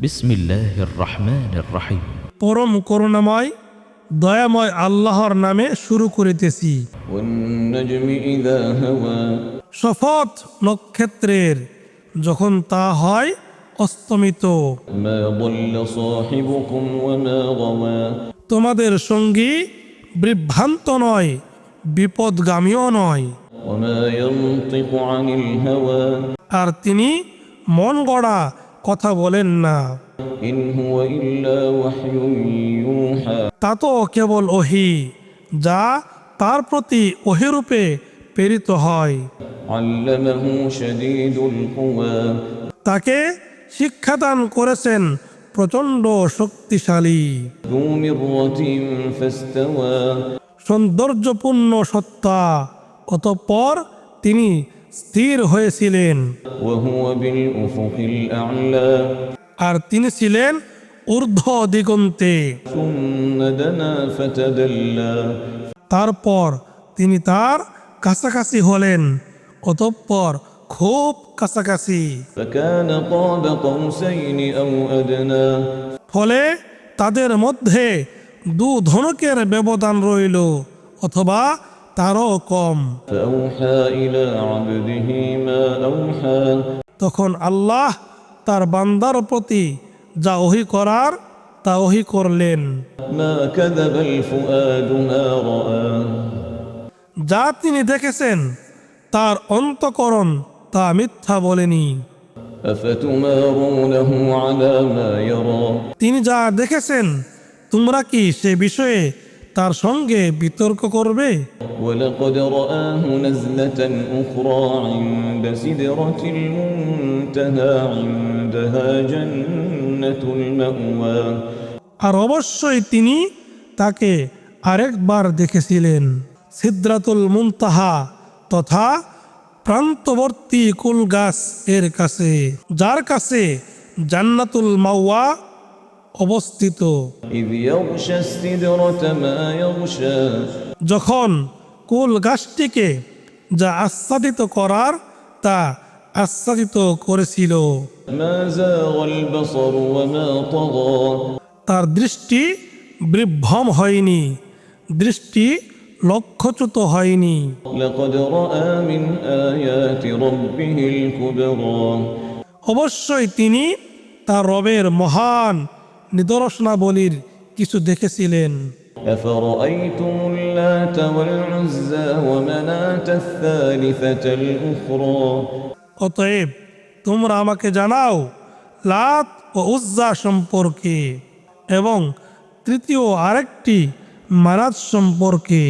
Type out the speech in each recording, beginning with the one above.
বিসমিল্লাহির রহমানির রহিম। পরম করুণাময় দয়াময় আল্লাহর নামে শুরু করিতেছি। ওয়ান-নাজমি ইযা হাওয়া, শপথ নক্ষত্রের যখন তা হয় অস্তমিত। মা দাল্লা সাহিবুকুম ওয়া মা গাওয়া, তোমাদের সঙ্গী বিভ্রান্ত নয়, বিপদগামীও নয়। ওয়া মা ইয়ানতিকু আনিল হাওয়া, আর তিনি মন গড়া কথা বলেন না। ইন হুয়া ইল্লা ওয়াহয়ুন ইউহা, তা তো কেবল ওহী, যা তার প্রতি ওহীরূপে প্রেরিত হয়। আল্লামাহু শাদীদুল কুওয়া, তাকে শিক্ষাদান করেছেন প্রচণ্ড শক্তিশালী, যু মিররাতিন ফাস্তাওয়া, সৌন্দর্যপূর্ণ সত্তা। অতঃপর তিনি স্থির হয়েছিলেন। ওয়া হুয়া বিল উফুকিল আ'লা, আর তিনি ছিলেন ঊর্ধ্ব দিগন্তে। সুম্মা দানা ফাতাদাল্লা, তারপর তিনি তার কাছাকাছি হলেন, অতঃপর খুব কাছাকাছি। ফাকানা কাবা কাউসাইনি আও আদনা, ফলে তাদের মধ্যে দু ধনুকের ব্যবধান রইল, অথবা তারও কম। ফাআওহা ইলা আবদিহি মা আওহা, তখন আল্লাহ তার বান্দার প্রতি যা ওহী করার তা ওহী করলেন। মা কাযাবাল ফুআদু মা রাআ, যা তিনি দেখেছেন তার অন্তঃকরণ তা মিথ্যা বলেনি। আফাতুমারুনাহু আলা মা ইয়ারা, তিনি যা দেখেছেন তোমরা কি সে বিষয়ে তার সঙ্গে বিতর্ক করবে? ওয়ালাকাদ রাআহু নাজলাতান উখরা ইনদা সিদরাতিল মুনতাহা ইনদাহা জান্নাতুল মাওয়া, আর অবশ্যই তিনি তাকে আরেকবার দেখেছিলেন সিদরাতুল মুনতাহা তথা প্রান্তবর্তী কুল গাছ এর কাছে, যার কাছে জান্নাতুল মাওয়া অবস্থিত। ইয ইয়াগশা সিদরাতা মা ইয়াগশা, যখন কুল গাছটিকে যা আচ্ছাদিত করার তা আচ্ছাদিত করেছিল, মা যাগাল বাসারু ওয়া মা তাগা, তার দৃষ্টি বিভ্রম হয়নি, দৃষ্টি লক্ষ্যচ্যুত হয়নি। লাকাদ রাআ মিন আয়াতি রাব্বিহিল কুবরা, অবশ্যই তিনি তার রবের মহান নিদর্শনাবলীর কিছু দেখেছিলেন। أفرأيتم اللات والعزى ومناة الثالثة الأخرى, অতএব তোমরা আমাকে জানাও লাত ও উজ্জা সম্পর্কে এবং তৃতীয় আরেকটি মানাত সম্পর্কে।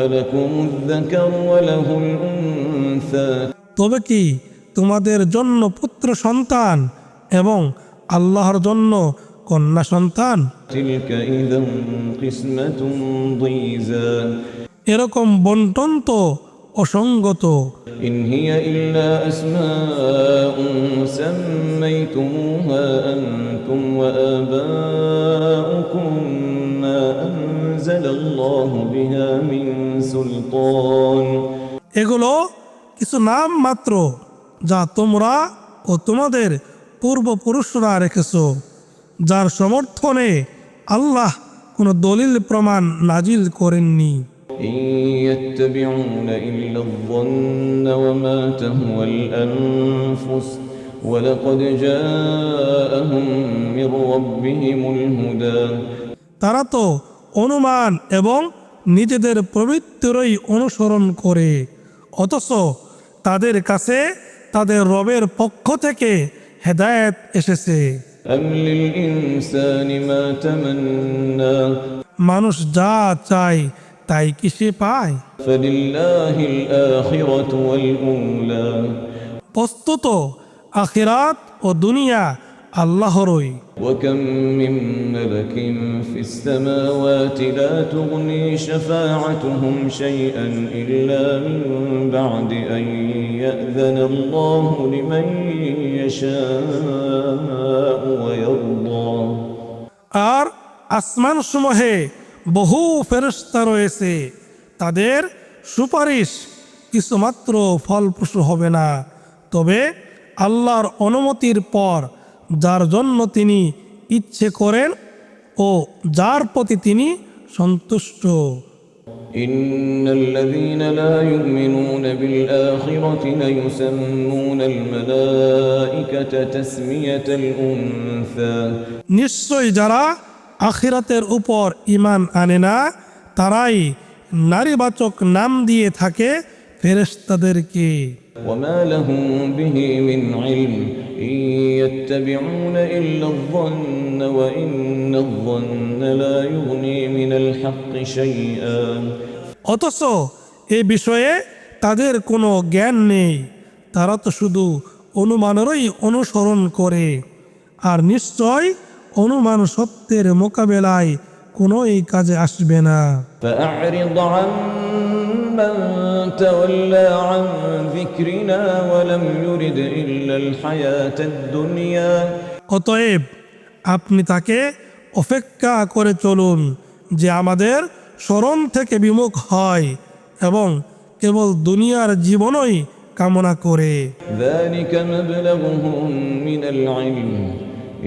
ألكم الذكر وله الأنثى, তবে কি তোমাদের জন্য পুত্র সন্তান এবং আল্লাহর জন্য কন্যা সন্তান? تلك إذا قسمة ضيزى, এরকম বন্টন তো অসঙ্গত। إن هي إلا أسماء سميتموها أنتم وآباؤكم ما أنزل الله بها من سلطان, এগুলো কিছু নাম মাত্র যা তোমরা ও তোমাদের পূর্বপুরুষরা রেখেছ, যার সমর্থনে আল্লাহ কোনো দলিল প্রমাণ নাজিল করেননি। إن يتبعون إلا الظن وما تهوى الأنفس ولقد جاءهم من ربهم الهدى, তারা তো অনুমান এবং নিজেদের প্রবৃত্তিরই অনুসরণ করে, অথচ তাদের কাছে তাদের রবের পক্ষ থেকে হেদায়েত এসেছে। أم للإنسان ما تمنى, মানুষ যা চায় তাই কি সে পায়? فلله الآخرة والأولى, বস্তুত আখিরাত ও দুনিয়া আল্লাহরই। وكم من ملك في السماوات لا تغني شفاعتهم شيئا إلا من بعد أن يأذن الله لمن يشاء ويرضى, আর আসমান সমূহে বহু ফেরেশতা রয়েছে, তাদের সুপারিশ কিছুমাত্র ফলপ্রসূ হবে না, তবে আল্লাহর অনুমতির পর যার জন্য তিনি ইচ্ছে করেন ও যার প্রতি তিনি সন্তুষ্ট। إن الذين لا يؤمنون بالآخرة ليسمون الملائكة تسمية الأنثى নিশ্চয় যারা আখিরাতের উপর ঈমান আনে না তারাই নারীবাচক নাম দিয়ে থাকে ফেরেশতাদেরকে। وما لهم به من علم إن يتبعون إلا الظن وإن الظن لا يغني من الحق شيئا অথচ এ বিষয়ে তাদের কোনো জ্ঞান নেই, তারা তো শুধু অনুমানেরই অনুসরণ করে, আর নিশ্চয় অনুমান সত্যের মোকাবেলায় কোনোই কাজে আসবে না। فأعرض عمن تولى عن ذكرنا ولم يرد إلا الحياة الدنيا অতএব আপনি তাকে অপেক্ষা করে চলুন যে আমাদের স্মরণ থেকে বিমুখ হয় এবং কেবল দুনিয়ার জীবনই কামনা করে। ذلك مبلغهم من العلم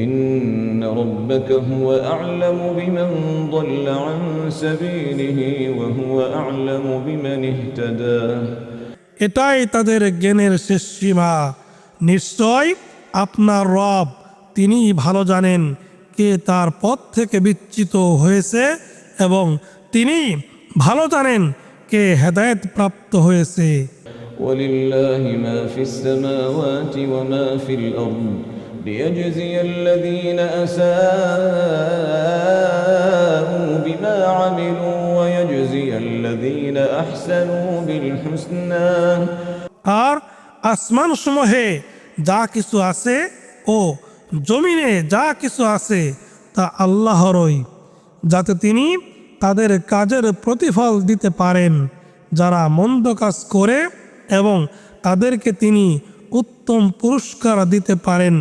إن ربك هو أعلم بمن ضل عن سبيله وهو أعلم بمن اهتدى এটাই তাদের জ্ঞানের শেষ সীমা। নিশ্চয় আপনার রব তিনি ভালো জানেন কে তার পথ থেকে বিচ্যুত হয়েছে এবং তিনি ভালো জানেন কে হেদায়েত প্রাপ্ত হয়েছে। ولله ما في السماوات وما في الأرض ليجزي الذين أساءوا بما عملوا ويجزي الذين أحسنوا بالحسنى আর আসমান সমূহে যা কিছু আছে ও জমিনে যা কিছু আছে তা আল্লাহরই, যাতে তিনি তাদের কাজের প্রতিফল দিতে পারেন যারা মন্দ কাজ করে এবং তাদেরকে তিনি উত্তম পুরস্কার দিতে পারেন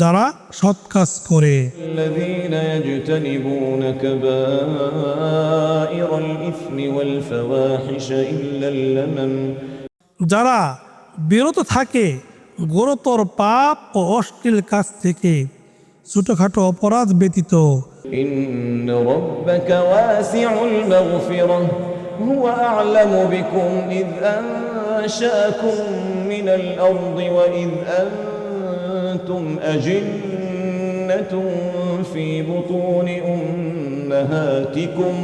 যারা সৎ কাজ করে। الذين يجتنبون كبائر الإثم والفواحش إلا اللمم যারা বিরত থাকে গুরুতর পাপ ও অশ্লীল কাজ থেকে ছোটখাটো অপরাধ ব্যতীত। إن ربك واسع المغفرة هو أعلم بكم إذ أنشأكم من الأرض وإذ أنتم أجنة في بطون أمهاتكم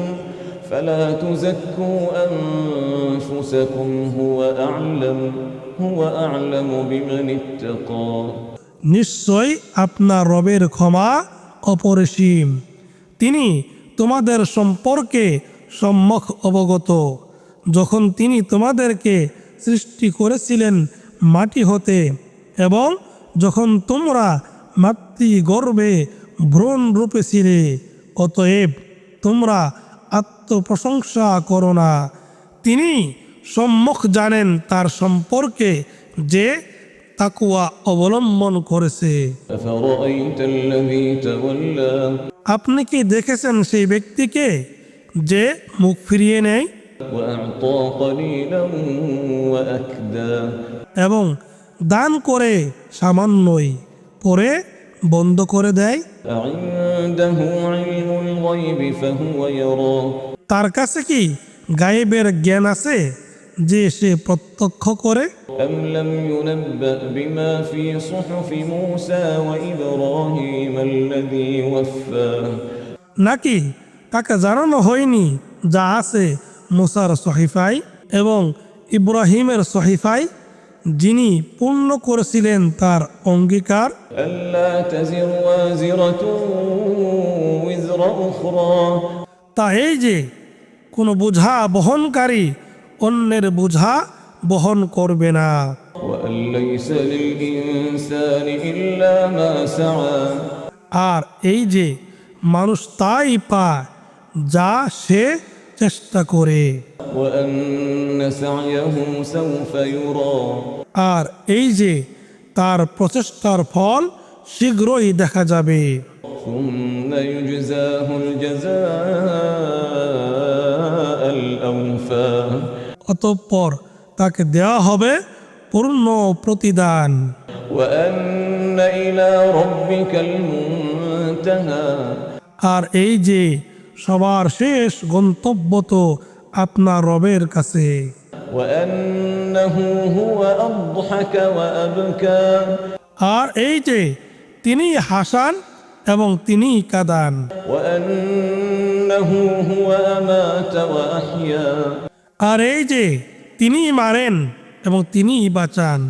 فلا تزكوا أنفسكم هو أعلم بمن اتقى নিশ্চয় আপনার রবের ক্ষমা অপরিসীম, তিনি তোমাদের সম্পর্কে সম্যক অবগত। যখন তিনি তোমাদেরকে সৃষ্টি করেছিলেন মাটি হতে এবং যখন তোমরা মাতৃগর্ভে ভ্রূণ রূপে ছিলে, অতএব তোমরা আত্মপ্রশংসা করো না। তিনি সম্যক জানেন তার সম্পর্কে যে তাকওয়া অবলম্বন করেছে। أفرأيت الذي تولى আপনি কি দেখেছেন সেই ব্যক্তিকে যে মুখ ফিরিয়ে নেয় وأعطى قليلا وأكدى এবং দান করে সামান্যই পরে বন্ধ করে দেয়? أعنده علم الغيب فهو يرى তার কাছে কি গায়েবের জ্ঞান আছে যে সে প্রত্যক্ষ করে? أم لم ينبأ بما في صحف موسى وإبراهيم الذي وفى নাকি তাকে জানানো হয়নি যা আছে মুসার সহিফায় এবং ইব্রাহিমের সহিফায়, যিনি পূর্ণ করেছিলেন তার অঙ্গীকার? ألا تزر وازرة وزر أخرى তা এই যে কোনো বোঝা বহনকারী অন্যের বোঝা বহন করবে না, وأن ليس للإنسان إلا ما سعى আর এই যে মানুষ তাই পায় যা সে চেষ্টা করে, وأن سعيه سوف يرى আর এই যে তার প্রচেষ্টার ফল শীঘ্রই দেখা যাবে। ثم يجزاه الجزاء الأوفى অতঃপর তাকে দেওয়া হবে পূর্ণ প্রতিদান। وأن إلى ربك المنتهى আর এই যে সবার শেষ গন্তব্য তো আপনার রবের কাছে। وأنه هو أضحك وأبكى আর এই যে তিনি হাসান এবং তিনি কাঁদান। وأنه هو أمات وأحيا আর এই যে তিনি মারেন এবং তিনি বাঁচান।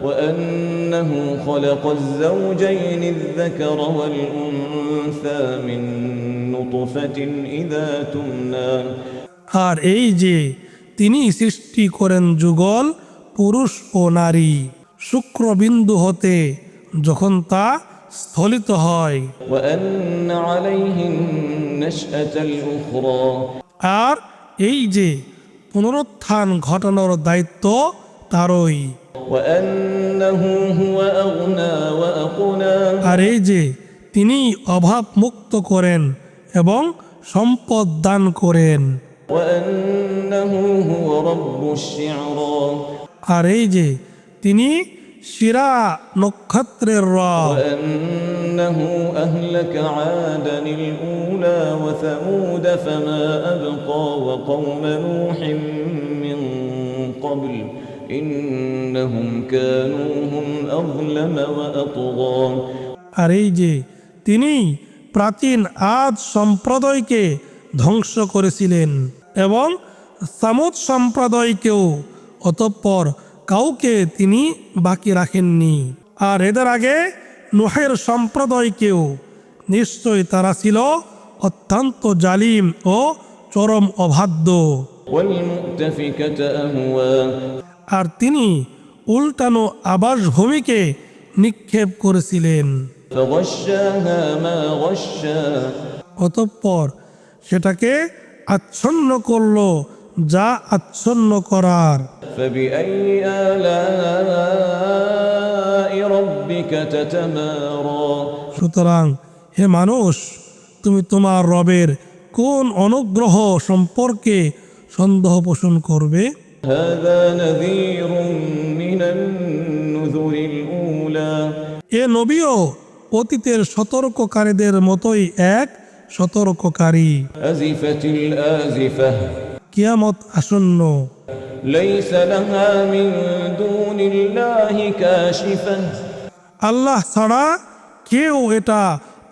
وأنه خلق الزوجين الذكر والأنثى من نطفة إذا تمنى আর এই যে তিনি সৃষ্টি করেন যুগল পুরুষ ও নারী শুক্রবিন্দু হতে যখন তা স্থলিত হয়। وأن عليه النشأة الأخرى আর এই যে পুনরুত্থান ঘটানোর দায়িত্ব তারই। وأنه هو أغنى وأقنى আর এই যে তিনি অভাব মুক্ত করেন এবং সম্পদ দান করেন। وأنه هو رب الشعرى আর এই যে তিনি শিরা নক্ষত্রের রব। وأنه أهلك عادا الأولى وثمود فما أبقى وقوم نوح من قبل إنهم كانوا هم أظلم وأطغى আর এই যে তিনি প্রাচীন আদ সম্প্রদায়কে ধ্বংস করেছিলেন এবং সামুদ সম্প্রদায়কেও, অতঃপর কাউকে তিনি বাকি রাখেননি। আর এদের আগে নুহের সম্প্রদায়কেও, নিশ্চয় তারা ছিল অত্যন্ত জালিম ও চরম অবাধ্য। والمؤتفكة أهوى আর তিনি উল্টানো আবাসভূমিকে নিক্ষেপ করেছিলেন। فغشاها ما غشى অতঃপর সেটাকে আচ্ছন্ন করল যা আচ্ছন্ন করার। فبأي آلاء ربك تتمارى সুতরাং হে মানুষ, তুমি তোমার রবের কোন অনুগ্রহ সম্পর্কে সন্দেহ পোষণ করবে? هذا نذير من النذر الأولى এ নবীও অতীতের সতর্ককারীদের মতোই এক সতর্ককারী। أزفت الآزفة কিয়ামত আসন্ন, ليس لها من دون الله كاشفة আল্লাহ ছাড়া কেউ এটা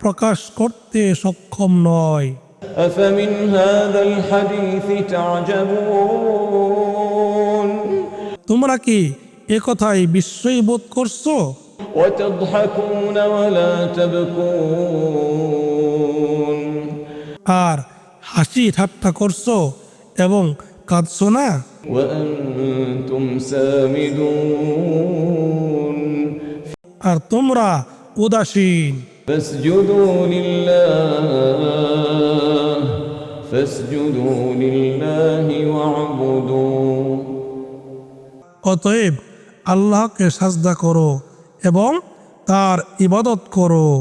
প্রকাশ করতে সক্ষম নয়। أفمن هذا الحديث تعجبون তোমরা কি একথাই বিস্ময় বোধ করছো وتضحكون ولا تبكون আর হাসি ঠাট্টা করছো এবং কাঁদছো না? وأنتم سامدون আর তোমরা উদাসীন। فاسجدوا لله واعبدوا অতএব আল্লাহকে সাজদা করো এবং তার ইবাদত করো।